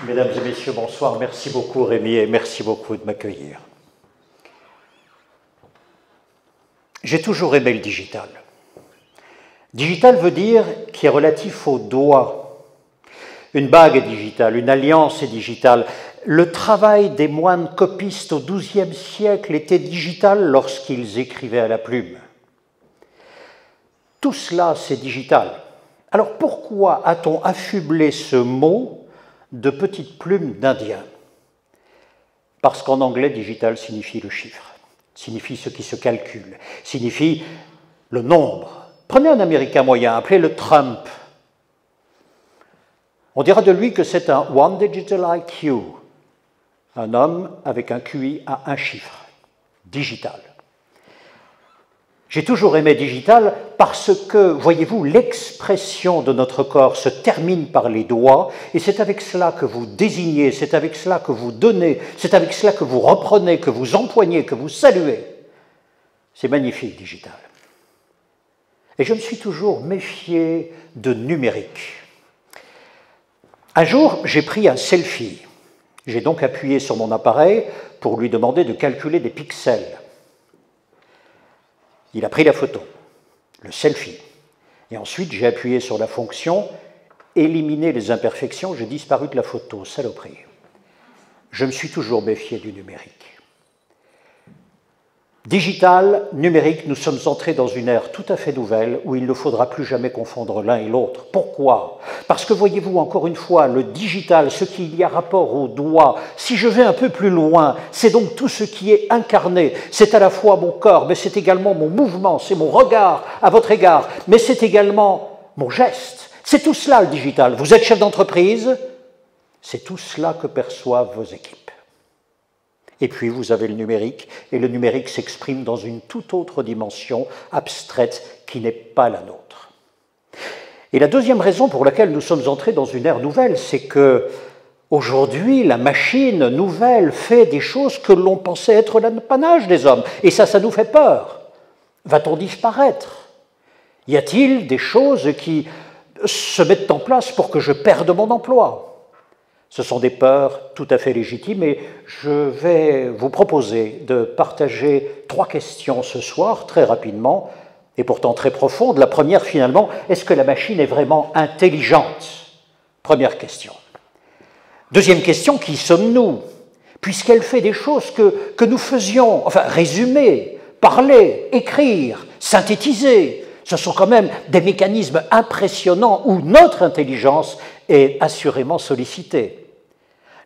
Mesdames et messieurs, bonsoir. Merci beaucoup Rémi et merci beaucoup de m'accueillir. J'ai toujours aimé le digital. Digital veut dire qui est relatif au doigt. Une bague est digitale, une alliance est digitale. Le travail des moines copistes au XIIe siècle était digital lorsqu'ils écrivaient à la plume. Tout cela, c'est digital. Alors pourquoi a-t-on affublé ce mot de petite plume d'Indien? Parce qu'en anglais, digital signifie le chiffre, signifie ce qui se calcule, signifie le nombre. Prenez un Américain moyen, appelez-le Trump. On dira de lui que c'est un One Digital IQ, un homme avec un QI à un chiffre, digital. J'ai toujours aimé digital parce que, voyez-vous, l'expression de notre corps se termine par les doigts et c'est avec cela que vous désignez, c'est avec cela que vous donnez, c'est avec cela que vous reprenez, que vous empoignez, que vous saluez. C'est magnifique, digital. Et je me suis toujours méfié de numérique. Un jour, j'ai pris un selfie. J'ai donc appuyé sur mon appareil pour lui demander de calculer des pixels. Il a pris la photo, le selfie. Et ensuite, j'ai appuyé sur la fonction « Éliminer les imperfections », j'ai disparu de la photo, saloperie. Je me suis toujours méfié du numérique. Digital, numérique, nous sommes entrés dans une ère tout à fait nouvelle où il ne faudra plus jamais confondre l'un et l'autre. Pourquoi? Parce que, voyez-vous, encore une fois, le digital, ce qu'il y a rapport au doigt, si je vais un peu plus loin, c'est donc tout ce qui est incarné. C'est à la fois mon corps, mais c'est également mon mouvement, c'est mon regard à votre égard, mais c'est également mon geste. C'est tout cela, le digital. Vous êtes chef d'entreprise, c'est tout cela que perçoivent vos équipes. Et puis vous avez le numérique, et le numérique s'exprime dans une toute autre dimension abstraite qui n'est pas la nôtre. Et la deuxième raison pour laquelle nous sommes entrés dans une ère nouvelle, c'est que aujourd'hui, la machine nouvelle fait des choses que l'on pensait être l'apanage des hommes, et ça nous fait peur. Va-t-on disparaître? Y a-t-il des choses qui se mettent en place pour que je perde mon emploi? Ce sont des peurs tout à fait légitimes et je vais vous proposer de partager 3 questions ce soir, très rapidement, et pourtant très profondes. La première, finalement, est-ce que la machine est vraiment intelligente? Première question. Deuxième question, qui sommes-nous? Puisqu'elle fait des choses que nous faisions, enfin, résumer, parler, écrire, synthétiser. Ce sont quand même des mécanismes impressionnants où notre intelligence est assurément sollicitée.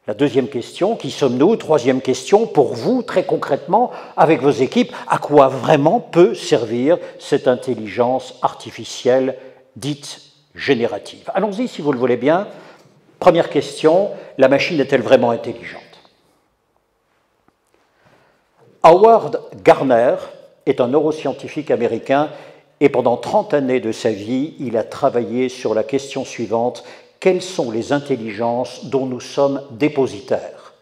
La deuxième question, qui sommes-nous? Troisième question, pour vous, très concrètement, avec vos équipes, à quoi vraiment peut servir cette intelligence artificielle dite générative? Allons-y, si vous le voulez bien. Première question, la machine est-elle vraiment intelligente? Howard Gardner est un neuroscientifique américain et pendant 30 années de sa vie, il a travaillé sur la question suivante: quelles sont les intelligences dont nous sommes dépositaires?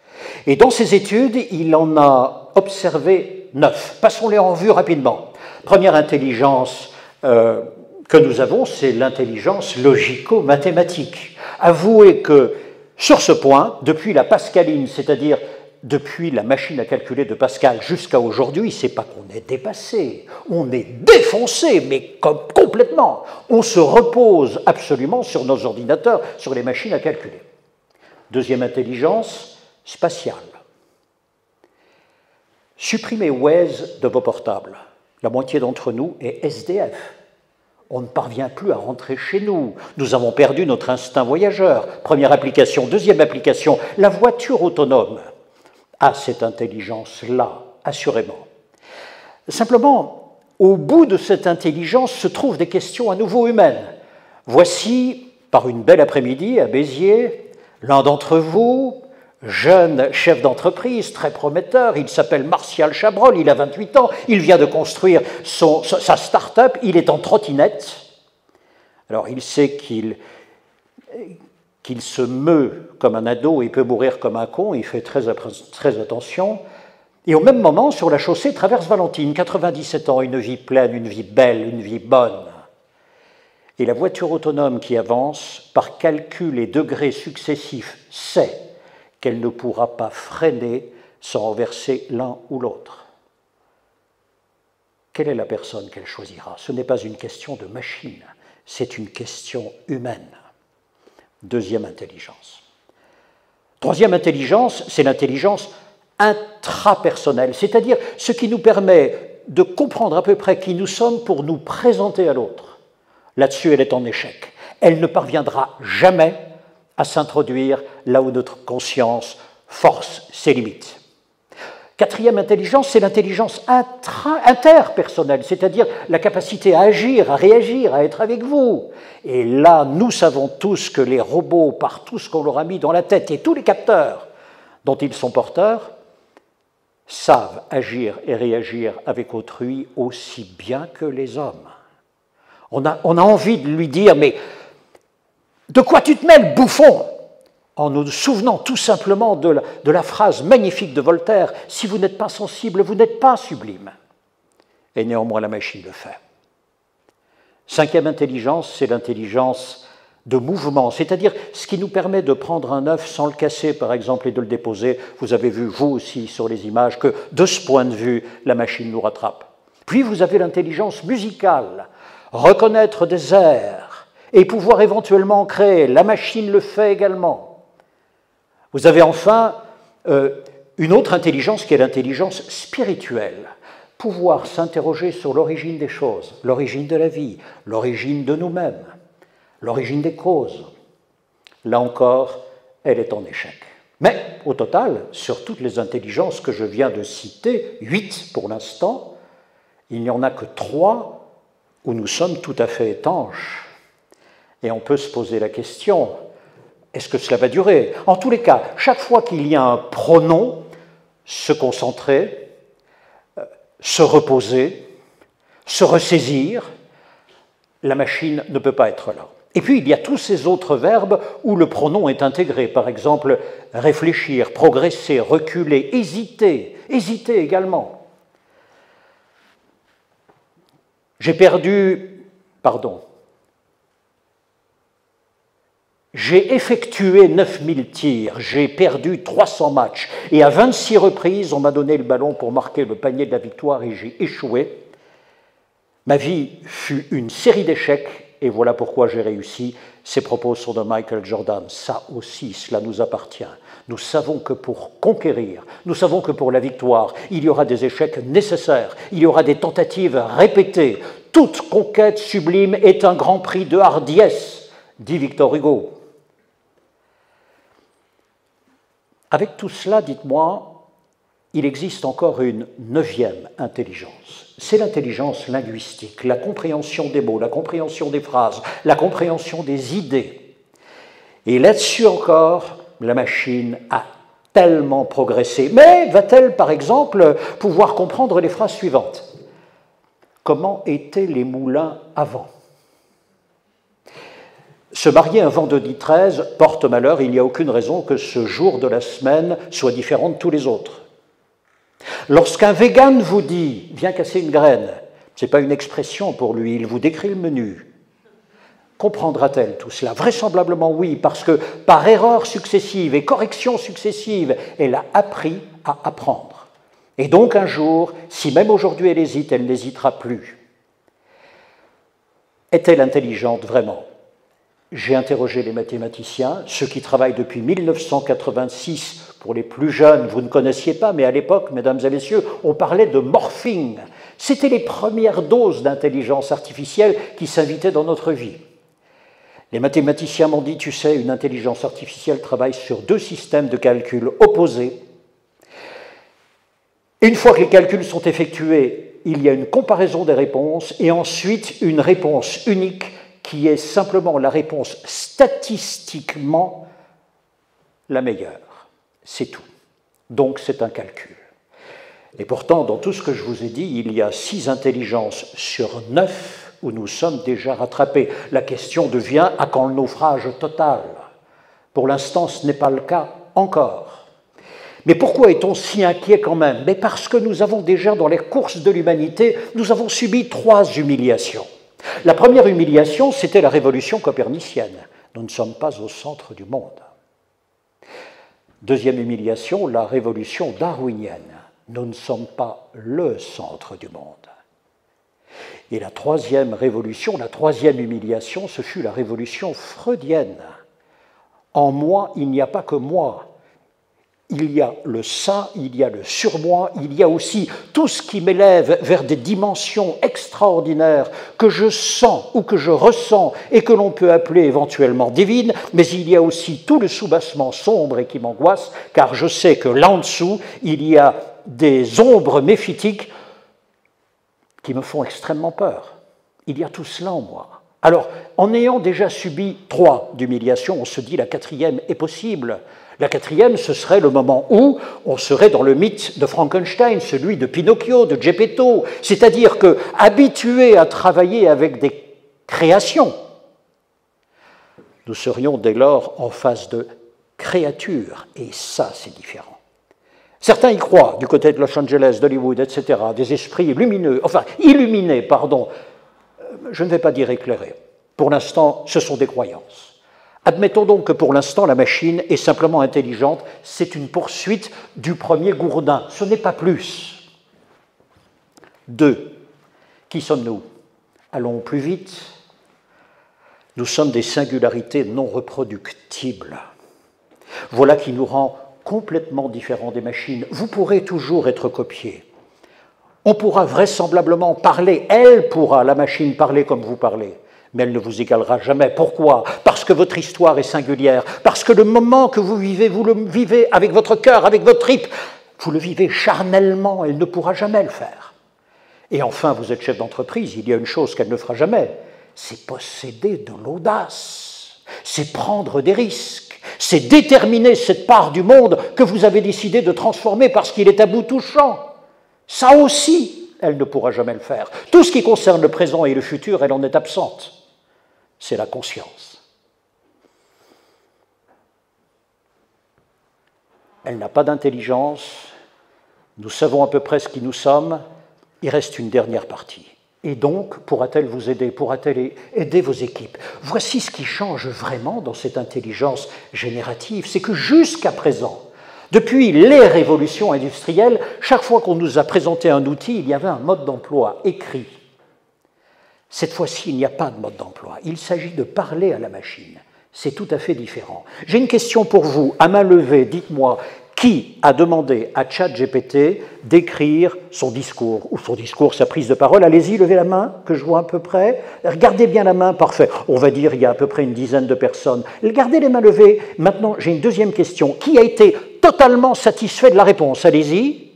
Et dans ses études, il en a observé 9. Passons-les en vue rapidement. Première intelligence que nous avons, c'est l'intelligence logico-mathématique. Avouez que sur ce point, depuis la pascaline, c'est-à-dire depuis la machine à calculer de Pascal jusqu'à aujourd'hui, c'est pas qu'on est dépassé, on est défoncé, mais complètement. On se repose absolument sur nos ordinateurs, sur les machines à calculer. Deuxième intelligence, spatiale. Supprimez Waze de vos portables. La moitié d'entre nous est SDF. On ne parvient plus à rentrer chez nous. Nous avons perdu notre instinct voyageur. Première application. Deuxième application, la voiture autonome a cette intelligence-là, assurément. Simplement, au bout de cette intelligence se trouvent des questions à nouveau humaines. Voici, par une belle après-midi à Béziers, l'un d'entre vous, jeune chef d'entreprise, très prometteur, il s'appelle Martial Chabrol, il a 28 ans, il vient de construire sa start-up, il est en trottinette. Alors il sait qu'il se meut comme un ado et peut mourir comme un con, il fait très attention. Et au même moment, sur la chaussée, traverse Valentine, 97 ans, une vie pleine, une vie belle, une vie bonne. Et la voiture autonome qui avance, par calcul et degrés successifs, sait qu'elle ne pourra pas freiner sans renverser l'un ou l'autre. Quelle est la personne qu'elle choisira? Ce n'est pas une question de machine, c'est une question humaine. Deuxième intelligence. Troisième intelligence, c'est l'intelligence intrapersonnelle, c'est-à-dire ce qui nous permet de comprendre à peu près qui nous sommes pour nous présenter à l'autre. Là-dessus, elle est en échec. Elle ne parviendra jamais à s'introduire là où notre conscience force ses limites. Quatrième intelligence, c'est l'intelligence interpersonnelle, c'est-à-dire la capacité à agir, à réagir, à être avec vous. Et là, nous savons tous que les robots, par tout ce qu'on leur a mis dans la tête et tous les capteurs dont ils sont porteurs, savent agir et réagir avec autrui aussi bien que les hommes. On a envie de lui dire, mais de quoi tu te mêles, bouffon? En nous souvenant tout simplement de la phrase magnifique de Voltaire, « Si vous n'êtes pas sensible, vous n'êtes pas sublime ». Et néanmoins, la machine le fait. Cinquième intelligence, c'est l'intelligence de mouvement, c'est-à-dire ce qui nous permet de prendre un œuf sans le casser, par exemple, et de le déposer. Vous avez vu, vous aussi, sur les images, que de ce point de vue, la machine nous rattrape. Puis vous avez l'intelligence musicale, reconnaître des airs et pouvoir éventuellement créer. La machine le fait également. Vous avez enfin une autre intelligence qui est l'intelligence spirituelle. Pouvoir s'interroger sur l'origine des choses, l'origine de la vie, l'origine de nous-mêmes, l'origine des causes. Là encore, elle est en échec. Mais au total, sur toutes les intelligences que je viens de citer, 8 pour l'instant, il n'y en a que 3 où nous sommes tout à fait étanches. Et on peut se poser la question, est-ce que cela va durer? En tous les cas, chaque fois qu'il y a un pronom, se concentrer, se reposer, se ressaisir, la machine ne peut pas être là. Et puis, il y a tous ces autres verbes où le pronom est intégré. Par exemple, réfléchir, progresser, reculer, hésiter, hésiter également. J'ai effectué 9000 tirs, j'ai perdu 300 matchs, et à 26 reprises, on m'a donné le ballon pour marquer le panier de la victoire et j'ai échoué. Ma vie fut une série d'échecs, et voilà pourquoi j'ai réussi. Ces propos sont de Michael Jordan. Ça aussi, cela nous appartient. Nous savons que pour conquérir, nous savons que pour la victoire, il y aura des échecs nécessaires, il y aura des tentatives répétées. Toute conquête sublime est un grand prix de hardiesse, dit Victor Hugo. Avec tout cela, dites-moi, il existe encore une 9e intelligence. C'est l'intelligence linguistique, la compréhension des mots, la compréhension des phrases, la compréhension des idées. Et là-dessus encore, la machine a tellement progressé. Mais va-t-elle, par exemple, pouvoir comprendre les phrases suivantes? Comment étaient les moulins avant? Se marier un vendredi 13 porte malheur, il n'y a aucune raison que ce jour de la semaine soit différent de tous les autres. Lorsqu'un vegan vous dit « viens casser une graine », ce n'est pas une expression pour lui, il vous décrit le menu. Comprendra-t-elle tout cela? Vraisemblablement oui, parce que par erreurs successives et corrections successives, elle a appris à apprendre. Et donc un jour, si même aujourd'hui elle hésite, elle n'hésitera plus. Est-elle intelligente vraiment? J'ai interrogé les mathématiciens, ceux qui travaillent depuis 1986. Pour les plus jeunes, vous ne connaissiez pas, mais à l'époque, mesdames et messieurs, on parlait de morphing. C'était les premières doses d'intelligence artificielle qui s'invitaient dans notre vie. Les mathématiciens m'ont dit, tu sais, une intelligence artificielle travaille sur 2 systèmes de calcul opposés. Une fois que les calculs sont effectués, il y a une comparaison des réponses et ensuite une réponse unique qui est simplement la réponse statistiquement la meilleure. C'est tout. Donc c'est un calcul. Et pourtant, dans tout ce que je vous ai dit, il y a 6 intelligences sur 9 où nous sommes déjà rattrapés. La question devient à quand le naufrage total? Pour l'instant, ce n'est pas le cas encore. Mais pourquoi est-on si inquiet quand même? Mais parce que nous avons déjà, dans les courses de l'humanité, nous avons subi 3 humiliations. La première humiliation, c'était la révolution copernicienne. Nous ne sommes pas au centre du monde. Deuxième humiliation, la révolution darwinienne. Nous ne sommes pas le centre du monde. Et la troisième révolution, la troisième humiliation, ce fut la révolution freudienne. En moi, il n'y a pas que moi. Il y a le ça, il y a le surmoi, il y a aussi tout ce qui m'élève vers des dimensions extraordinaires que je sens ou que je ressens et que l'on peut appeler éventuellement divines, mais il y a aussi tout le soubassement sombre et qui m'angoisse, car je sais que là en dessous, il y a des ombres méphitiques qui me font extrêmement peur. Il y a tout cela en moi. Alors, en ayant déjà subi 3 d'humiliation, on se dit la 4e est possible. La 4e, ce serait le moment où on serait dans le mythe de Frankenstein, celui de Pinocchio, de Geppetto, c'est-à-dire que, habitués à travailler avec des créations, nous serions dès lors en face de créatures, et ça, c'est différent. Certains y croient, du côté de Los Angeles, d'Hollywood, etc., des esprits lumineux, enfin, illuminés, pardon, je ne vais pas dire éclairés. Pour l'instant, ce sont des croyances. Admettons donc que pour l'instant, la machine est simplement intelligente, c'est une poursuite du premier gourdin, ce n'est pas plus. 2. Qui sommes-nous? Allons plus vite. Nous sommes des singularités non reproductibles. Voilà qui nous rend complètement différents des machines. Vous pourrez toujours être copié. On pourra vraisemblablement parler, elle pourra, la machine, parler comme vous parlez, mais elle ne vous égalera jamais. Pourquoi? Parce que votre histoire est singulière, parce que le moment que vous le vivez avec votre cœur, avec votre tripes, vous le vivez charnellement, elle ne pourra jamais le faire. Et enfin, vous êtes chef d'entreprise, il y a une chose qu'elle ne fera jamais, c'est posséder de l'audace, c'est prendre des risques, c'est déterminer cette part du monde que vous avez décidé de transformer parce qu'il est à bout touchant. Ça aussi, elle ne pourra jamais le faire. Tout ce qui concerne le présent et le futur, elle en est absente. C'est la conscience. Elle n'a pas d'intelligence. Nous savons à peu près ce qui nous sommes. Il reste une dernière partie. Et donc, pourra-t-elle vous aider? Pourra-t-elle aider vos équipes? Voici ce qui change vraiment dans cette intelligence générative. C'est que jusqu'à présent, depuis les révolutions industrielles, chaque fois qu'on nous a présenté un outil, il y avait un mode d'emploi écrit. Cette fois-ci, il n'y a pas de mode d'emploi. Il s'agit de parler à la machine. C'est tout à fait différent. J'ai une question pour vous. À main levée, dites-moi, qui a demandé à ChatGPT d'écrire son discours, ou son discours, sa prise de parole? Allez-y, levez la main, que je vois à peu près. Regardez bien la main, parfait. On va dire il y a à peu près une dizaine de personnes. Gardez les mains levées. Maintenant, j'ai une deuxième question. Qui a été totalement satisfait de la réponse? Allez-y.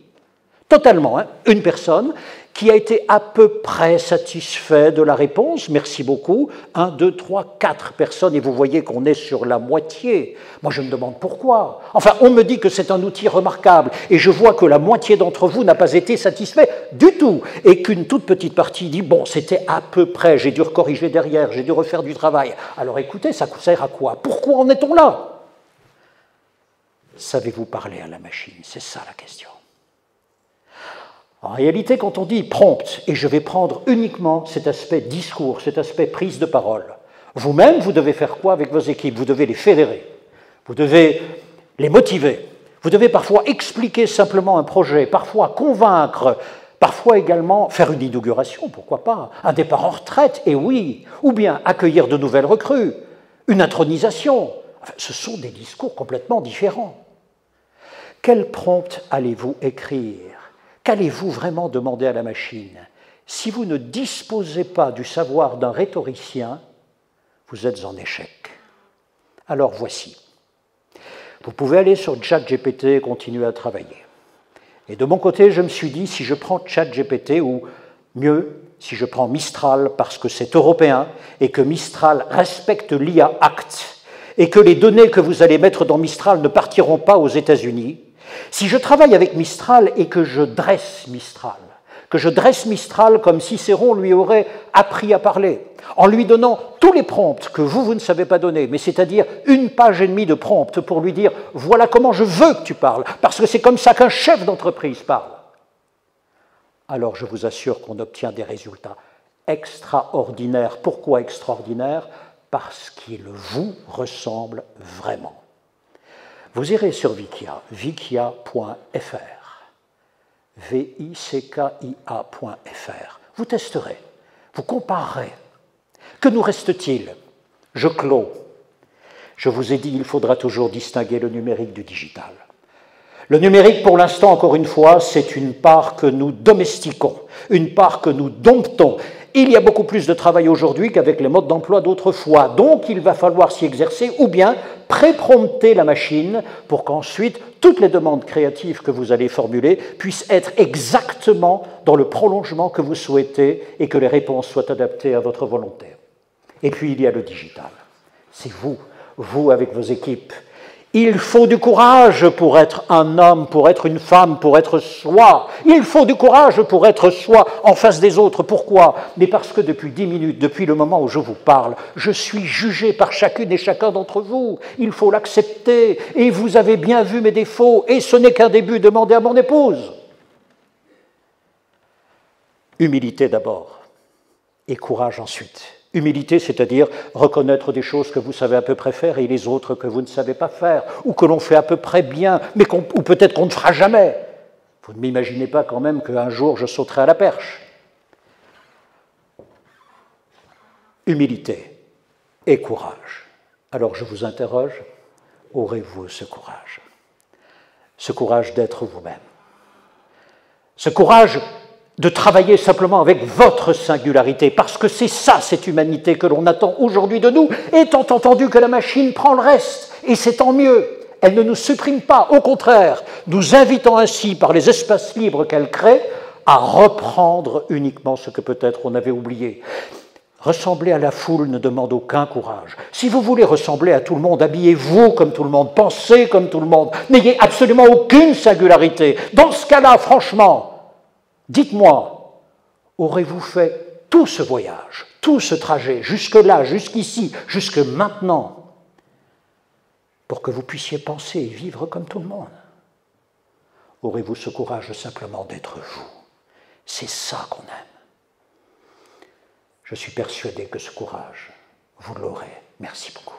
Totalement, hein. Une personne. Qui a été à peu près satisfait de la réponse? Merci beaucoup. 1, 2, 3, 4 personnes, et vous voyez qu'on est sur la moitié. Moi, je me demande pourquoi. Enfin, on me dit que c'est un outil remarquable, et je vois que la moitié d'entre vous n'a pas été satisfait du tout, et qu'une toute petite partie dit, bon, c'était à peu près, j'ai dû corriger derrière, j'ai dû refaire du travail. Alors écoutez, ça sert à quoi? Pourquoi en est-on là? Savez-vous parler à la machine? C'est ça la question. En réalité, quand on dit prompt, et je vais prendre uniquement cet aspect discours, cet aspect prise de parole, vous-même, vous devez faire quoi avec vos équipes? Vous devez les fédérer, vous devez les motiver, vous devez parfois expliquer simplement un projet, parfois convaincre, parfois également faire une inauguration, pourquoi pas, un départ en retraite, et oui, ou bien accueillir de nouvelles recrues, une intronisation. Enfin, ce sont des discours complètement différents. Quel prompt allez-vous écrire? Qu'allez-vous vraiment demander à la machine? Si vous ne disposez pas du savoir d'un rhétoricien, vous êtes en échec. Alors voici. Vous pouvez aller sur ChatGPT et continuer à travailler. Et de mon côté, je me suis dit, si je prends ChatGPT, ou mieux, si je prends Mistral, parce que c'est européen, et que Mistral respecte l'IA Act, et que les données que vous allez mettre dans Mistral ne partiront pas aux États-Unis, si je travaille avec Mistral et que je dresse Mistral comme Cicéron lui aurait appris à parler, en lui donnant tous les prompts que vous ne savez pas donner, mais c'est-à-dire 1,5 pages de prompts pour lui dire « voilà comment je veux que tu parles, parce que c'est comme ça qu'un chef d'entreprise parle », alors je vous assure qu'on obtient des résultats extraordinaire. Pourquoi extraordinaire? Parce qu'il vous ressemble vraiment. Vous irez sur Wikia, wikia.fr, vickia.fr. Vous testerez, vous comparerez. Que nous reste-t-il? Je clôt. Je vous ai dit, il faudra toujours distinguer le numérique du digital. Le numérique, pour l'instant, encore une fois, c'est une part que nous domestiquons, une part que nous domptons. Il y a beaucoup plus de travail aujourd'hui qu'avec les modes d'emploi d'autrefois. Donc, il va falloir s'y exercer ou bien pré-prompter la machine pour qu'ensuite, toutes les demandes créatives que vous allez formuler puissent être exactement dans le prolongement que vous souhaitez et que les réponses soient adaptées à votre volonté. Et puis, il y a le digital. C'est vous avec vos équipes. Il faut du courage pour être un homme, pour être une femme, pour être soi. Il faut du courage pour être soi en face des autres. Pourquoi? Mais parce que depuis 10 minutes, depuis le moment où je vous parle, je suis jugé par chacune et chacun d'entre vous. Il faut l'accepter. Et vous avez bien vu mes défauts. Et ce n'est qu'un début. Demandez à mon épouse. Humilité d'abord et courage ensuite. Humilité, c'est-à-dire reconnaître des choses que vous savez à peu près faire et les autres que vous ne savez pas faire, ou que l'on fait à peu près bien, mais ou peut-être qu'on ne fera jamais. Vous ne m'imaginez pas quand même qu'un jour je sauterai à la perche. Humilité et courage. Alors je vous interroge, aurez-vous ce courage? Ce courage d'être vous-même. Ce courage de travailler simplement avec votre singularité, parce que c'est ça, cette humanité que l'on attend aujourd'hui de nous, étant entendu que la machine prend le reste, et c'est tant mieux. Elle ne nous supprime pas, au contraire, nous invitant ainsi, par les espaces libres qu'elle crée, à reprendre uniquement ce que peut-être on avait oublié. Ressembler à la foule ne demande aucun courage. Si vous voulez ressembler à tout le monde, habillez-vous comme tout le monde, pensez comme tout le monde, n'ayez absolument aucune singularité. Dans ce cas-là, franchement, dites-moi, aurez-vous fait tout ce voyage, tout ce trajet, jusque-là, jusqu'ici, jusque maintenant, pour que vous puissiez penser et vivre comme tout le monde? Aurez-vous ce courage simplement d'être vous? C'est ça qu'on aime. Je suis persuadé que ce courage, vous l'aurez. Merci beaucoup.